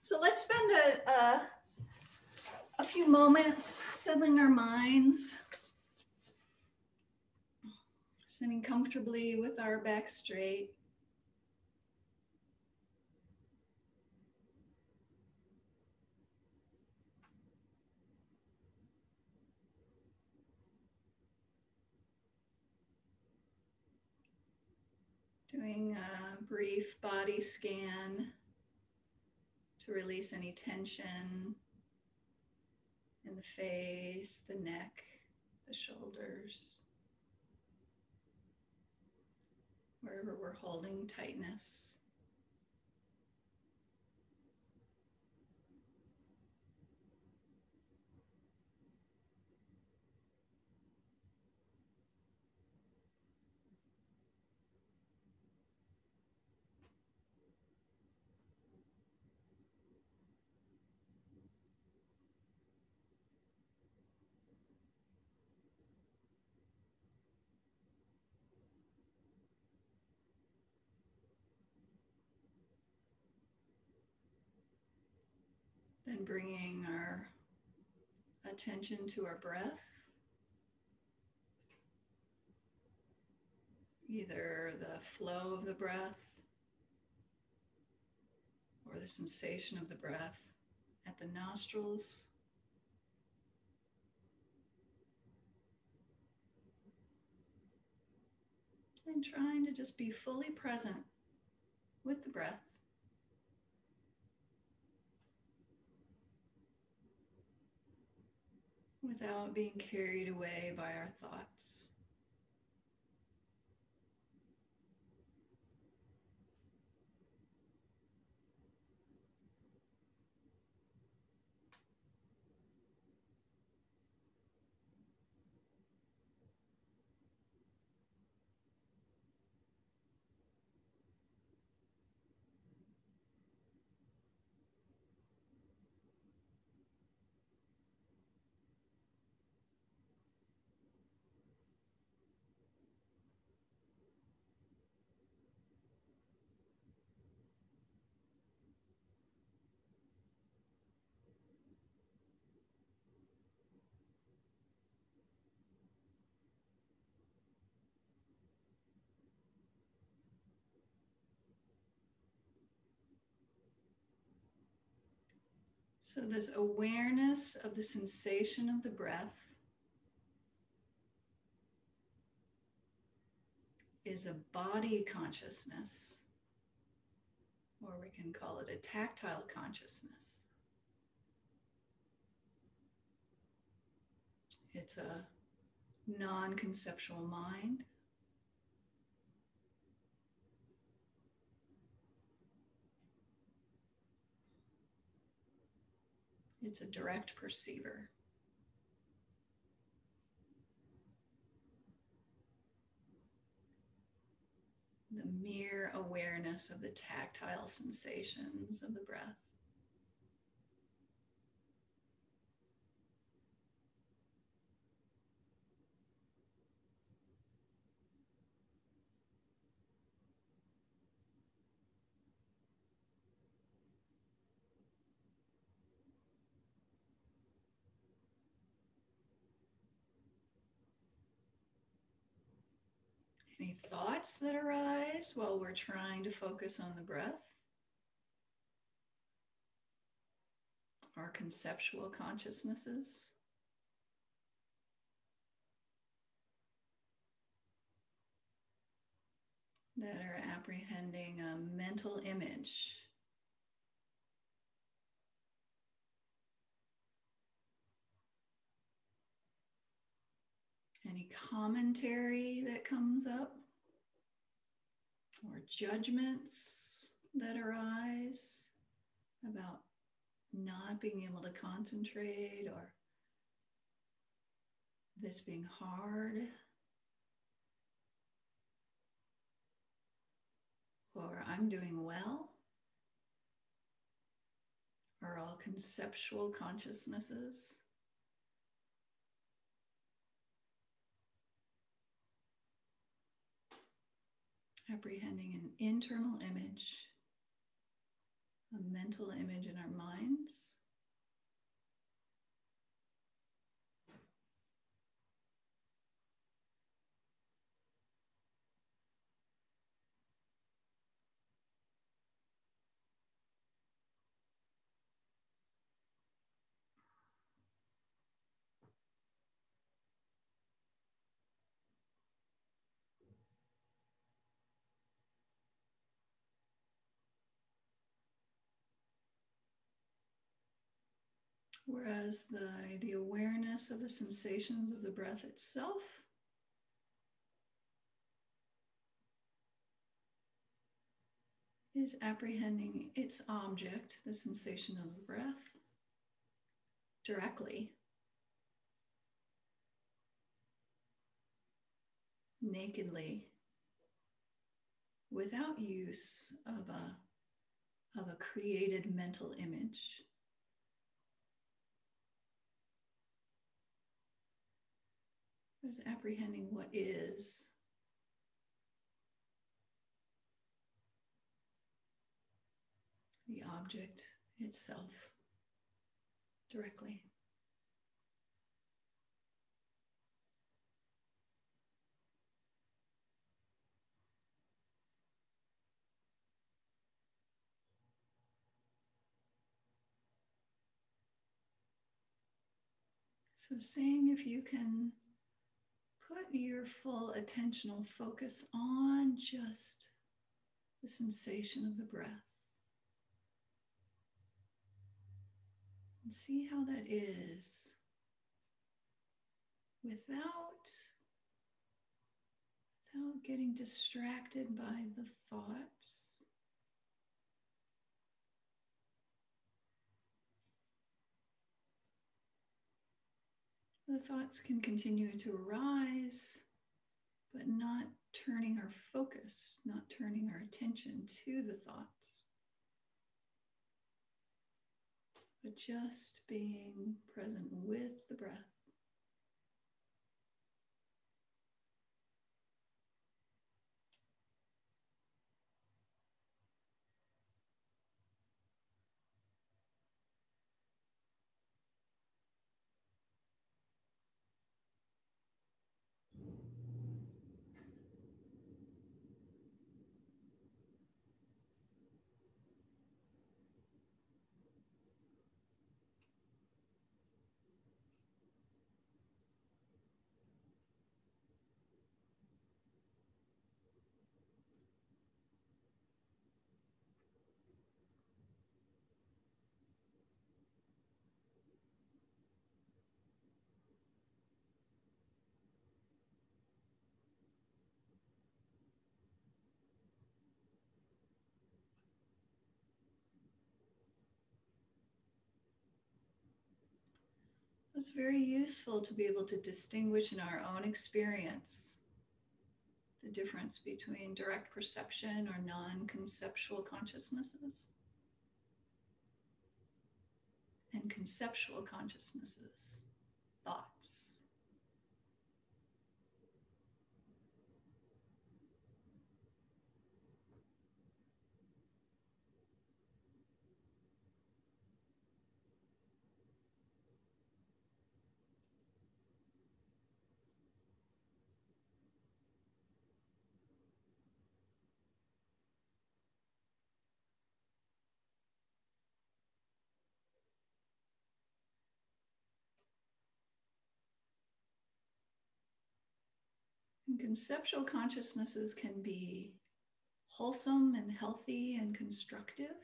So let's spend a few moments settling our minds, sitting comfortably with our back straight. Doing a brief body scan to release any tension in the face, the neck, the shoulders, wherever we're holding tightness. Then bringing our attention to our breath, either the flow of the breath or the sensation of the breath at the nostrils. And trying to just be fully present with the breath. Without being carried away by our thoughts. So this awareness of the sensation of the breath is a body consciousness, or we can call it a tactile consciousness. It's a non-conceptual mind. It's a direct perceiver. The mere awareness of the tactile sensations of the breath. Any thoughts that arise while we're trying to focus on the breath? Our conceptual consciousnesses? That are apprehending a mental image. Any commentary that comes up, or judgments that arise about not being able to concentrate, or this being hard, or I'm doing well, are all conceptual consciousnesses. Apprehending an internal image a mental image in our minds. Whereas the awareness of the sensations of the breath itself is apprehending its object, the sensation of the breath, directly, nakedly, without use of a created mental image. There's apprehending what is. The object itself directly. So seeing if you can put your full attentional focus on just the sensation of the breath. And see how that is without getting distracted by the thoughts. The thoughts can continue to arise, but not turning our focus, not turning our attention to the thoughts, but just being present with the breath. It's very useful to be able to distinguish in our own experience the difference between direct perception or non-conceptual consciousnesses and conceptual consciousnesses, thoughts. And conceptual consciousnesses can be wholesome and healthy and constructive.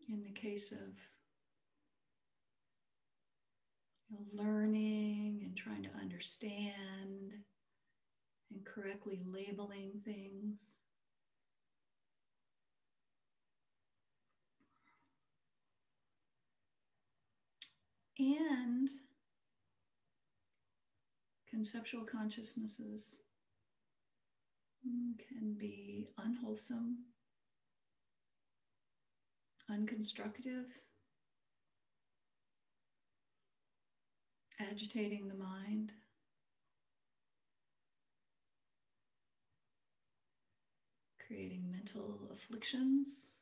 In the case of learning and trying to understand and correctly labeling things. And conceptual consciousnesses can be unwholesome, unconstructive, agitating the mind. creating mental afflictions.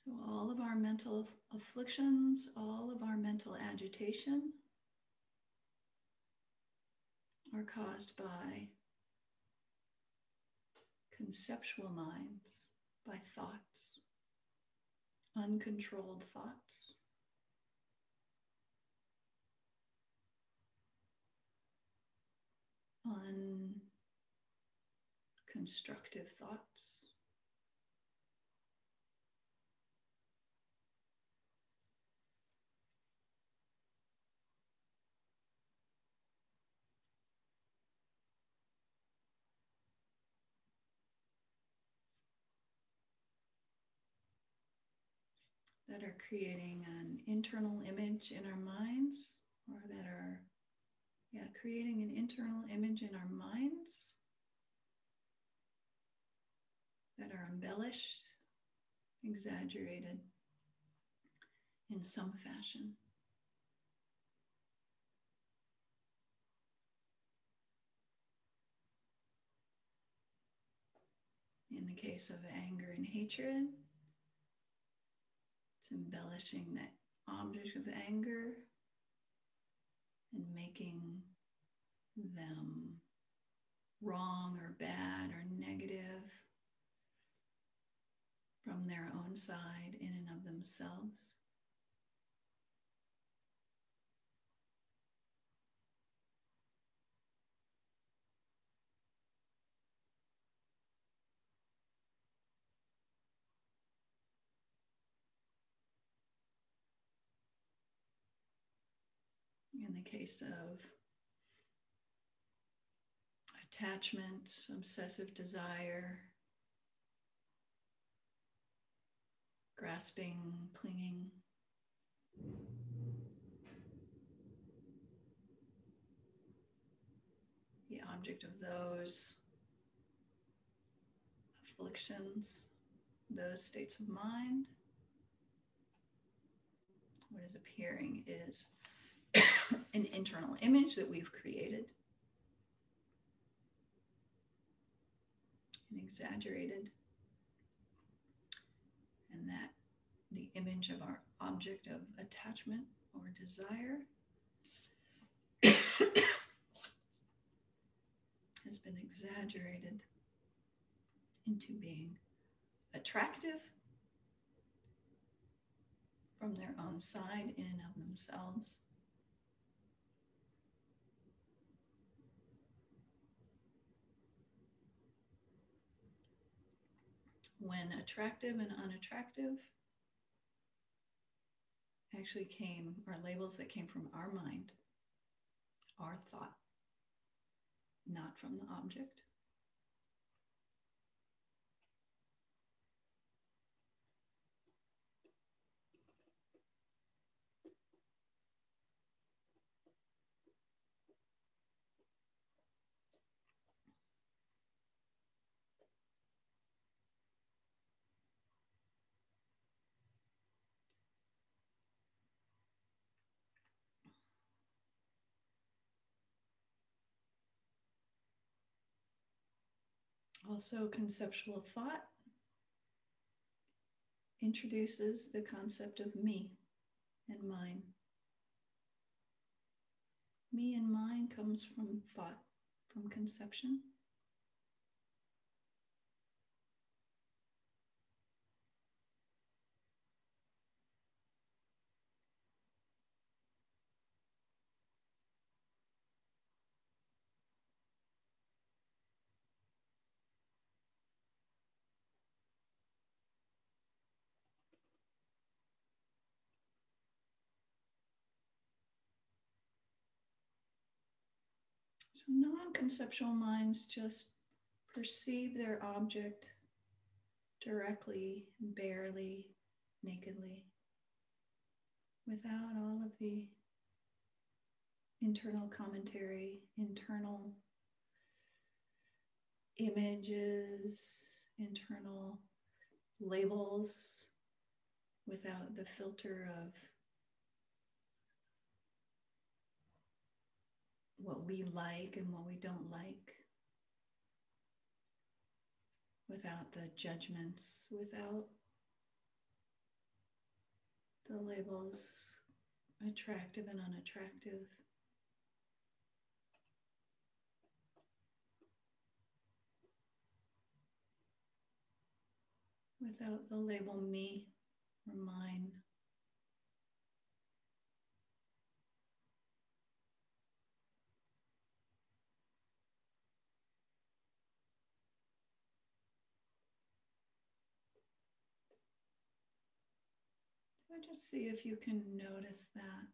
So all of our mental afflictions, all of our mental agitation are caused by conceptual minds, by thoughts, uncontrolled thoughts. Unconstructive thoughts. That are creating an internal image in our minds, or that are, creating an internal image in our minds that are embellished, exaggerated in some fashion. In the case of anger and hatred, it's embellishing that object of anger and making them wrong or bad or negative from their own side in and of themselves. In the case of attachment, obsessive desire, grasping, clinging, the object of those afflictions, those states of mind, what is appearing is an internal image that we've created and exaggerated, and that the image of our object of attachment or desire has been exaggerated into being attractive from their own side in and of themselves. When attractive and unattractive actually are labels that came from our mind, our thought, not from the object. Also, conceptual thought introduces the concept of me and mine. Me and mine comes from thought, from conception. So non-conceptual minds just perceive their object directly, barely, nakedly, without all of the internal commentary, internal images, internal labels, without the filter of what we like and what we don't like, without the judgments, without the labels attractive and unattractive. Without the label me or mine. So just see if you can notice that.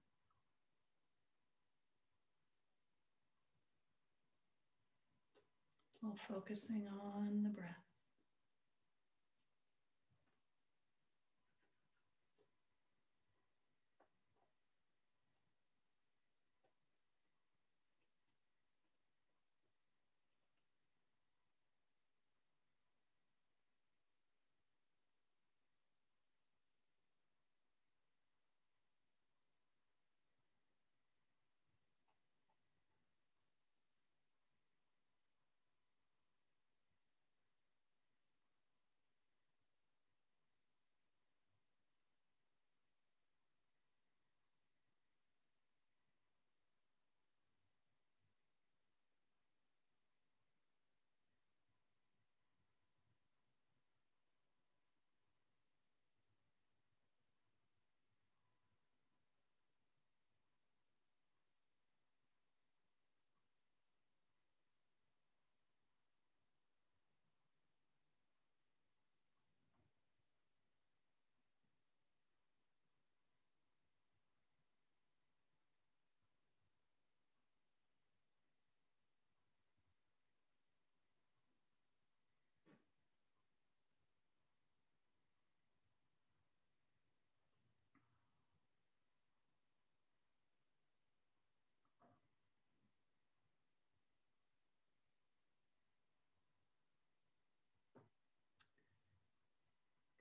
While focusing on the breath.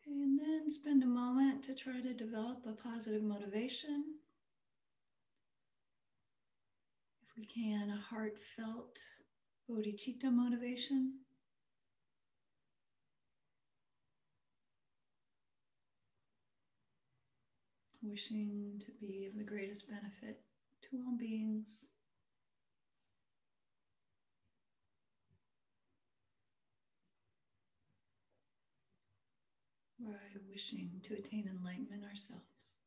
Okay, and then spend a moment to try to develop a positive motivation. If we can, a heartfelt bodhicitta motivation. Wishing to be of the greatest benefit to all beings. By wishing to attain enlightenment ourselves.